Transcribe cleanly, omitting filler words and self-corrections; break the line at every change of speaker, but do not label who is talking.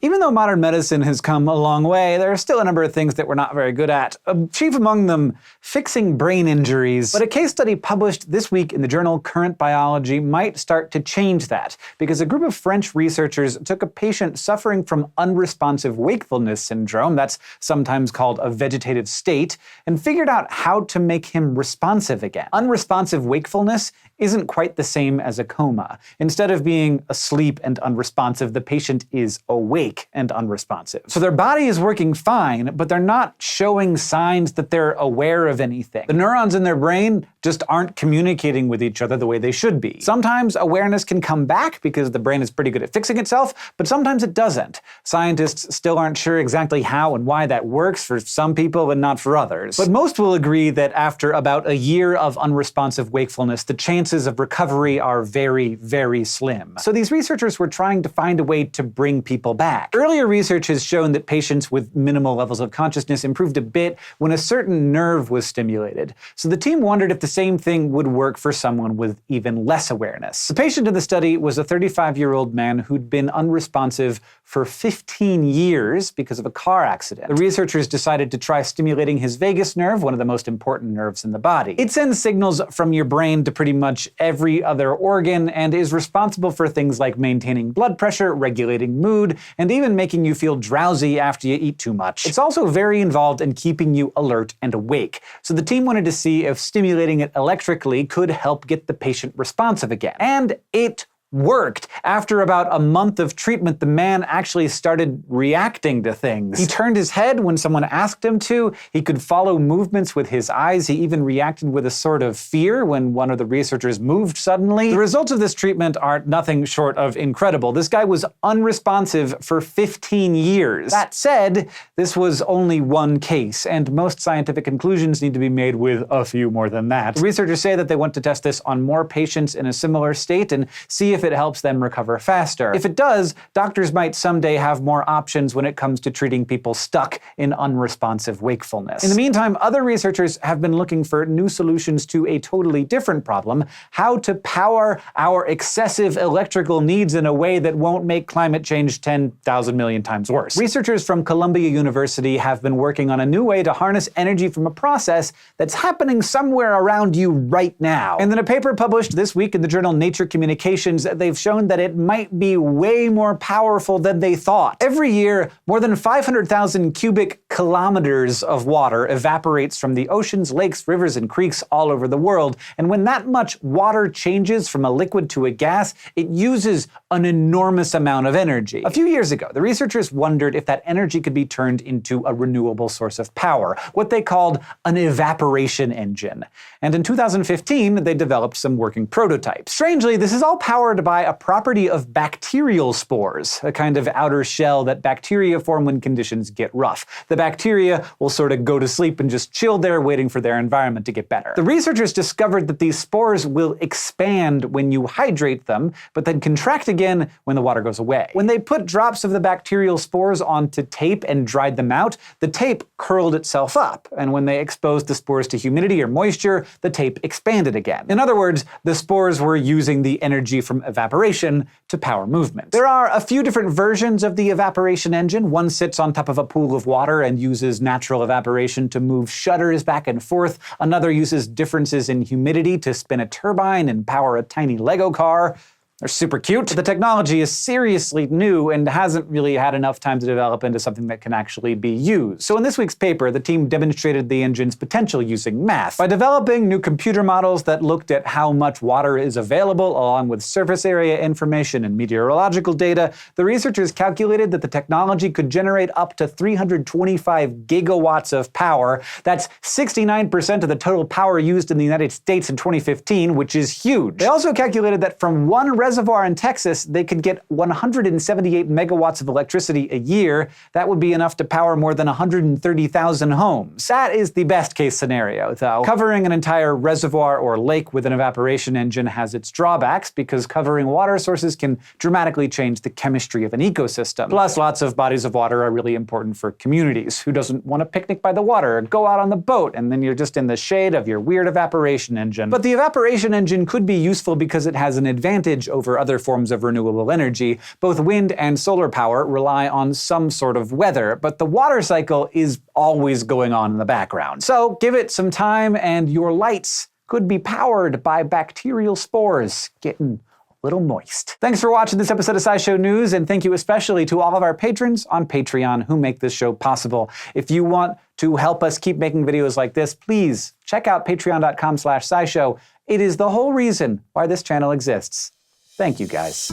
Even though modern medicine has come a long way, there are still a number of things that we're not very good at. Chief among them, fixing brain injuries. But a case study published this week in the journal Current Biology might start to change that, because a group of French researchers took a patient suffering from unresponsive wakefulness syndrome, that's sometimes called a vegetative state, and figured out how to make him responsive again. Unresponsive wakefulness isn't quite the same as a coma. Instead of being asleep and unresponsive, the patient is awake and unresponsive. So their body is working fine, but they're not showing signs that they're aware of anything. The neurons in their brain just aren't communicating with each other the way they should be. Sometimes awareness can come back because the brain is pretty good at fixing itself, but sometimes it doesn't. Scientists still aren't sure exactly how and why that works for some people and not for others. But most will agree that after about a year of unresponsive wakefulness, the chances of recovery are very, very slim. So these researchers were trying to find a way to bring people back. Earlier research has shown that patients with minimal levels of consciousness improved a bit when a certain nerve was stimulated. So the team wondered if the same thing would work for someone with even less awareness. The patient in the study was a 35-year-old man who'd been unresponsive for 15 years because of a car accident. The researchers decided to try stimulating his vagus nerve, one of the most important nerves in the body. It sends signals from your brain to pretty much every other organ and is responsible for things like maintaining blood pressure, regulating mood, and even making you feel drowsy after you eat too much. It's also very involved in keeping you alert and awake. So the team wanted to see if stimulating it electrically could help get the patient responsive again. And it worked. After about a month of treatment, the man actually started reacting to things. He turned his head when someone asked him to. He could follow movements with his eyes. He even reacted with a sort of fear when one of the researchers moved suddenly. The results of this treatment are nothing short of incredible. This guy was unresponsive for 15 years. That said, this was only one case, and most scientific conclusions need to be made with a few more than that. The researchers say that they want to test this on more patients in a similar state and see if it helps them recover faster. If it does, doctors might someday have more options when it comes to treating people stuck in unresponsive wakefulness. In the meantime, other researchers have been looking for new solutions to a totally different problem: how to power our excessive electrical needs in a way that won't make climate change 10,000 million times worse. Researchers from Columbia University have been working on a new way to harness energy from a process that's happening somewhere around you right now. And in a paper published this week in the journal Nature Communications, they've shown that it might be way more powerful than they thought. Every year, more than 500,000 cubic kilometers of water evaporates from the oceans, lakes, rivers, and creeks all over the world. And when that much water changes from a liquid to a gas, it uses an enormous amount of energy. A few years ago, the researchers wondered if that energy could be turned into a renewable source of power, what they called an evaporation engine. And in 2015, they developed some working prototypes. Strangely, this is all powered by a property of bacterial spores, a kind of outer shell that bacteria form when conditions get rough. The bacteria will sort of go to sleep and just chill there, waiting for their environment to get better. The researchers discovered that these spores will expand when you hydrate them, but then contract again when the water goes away. When they put drops of the bacterial spores onto tape and dried them out, the tape curled itself up, and when they exposed the spores to humidity or moisture, the tape expanded again. In other words, the spores were using the energy from evaporation to power movement. There are a few different versions of the evaporation engine. One sits on top of a pool of water and uses natural evaporation to move shutters back and forth. Another uses differences in humidity to spin a turbine and power a tiny Lego car. They're super cute. The technology is seriously new and hasn't really had enough time to develop into something that can actually be used. So in this week's paper, the team demonstrated the engine's potential using math. By developing new computer models that looked at how much water is available, along with surface area information and meteorological data, the researchers calculated that the technology could generate up to 325 gigawatts of power. That's 69% of the total power used in the United States in 2015, which is huge. They also calculated that from one reservoir in Texas, they could get 178 megawatts of electricity a year. That would be enough to power more than 130,000 homes. That is the best case scenario, though. Covering an entire reservoir or lake with an evaporation engine has its drawbacks, because covering water sources can dramatically change the chemistry of an ecosystem. Plus, lots of bodies of water are really important for communities. Who doesn't want to picnic by the water or go out on the boat, and then you're just in the shade of your weird evaporation engine? But the evaporation engine could be useful because it has an advantage over over other forms of renewable energy. Both wind and solar power rely on some sort of weather, but the water cycle is always going on in the background. So give it some time and your lights could be powered by bacterial spores getting a little moist. Thanks for watching this episode of SciShow News, and thank you especially to all of our patrons on Patreon who make this show possible. If you want to help us keep making videos like this, please check out patreon.com/scishow. It is the whole reason why this channel exists. Thank you, guys.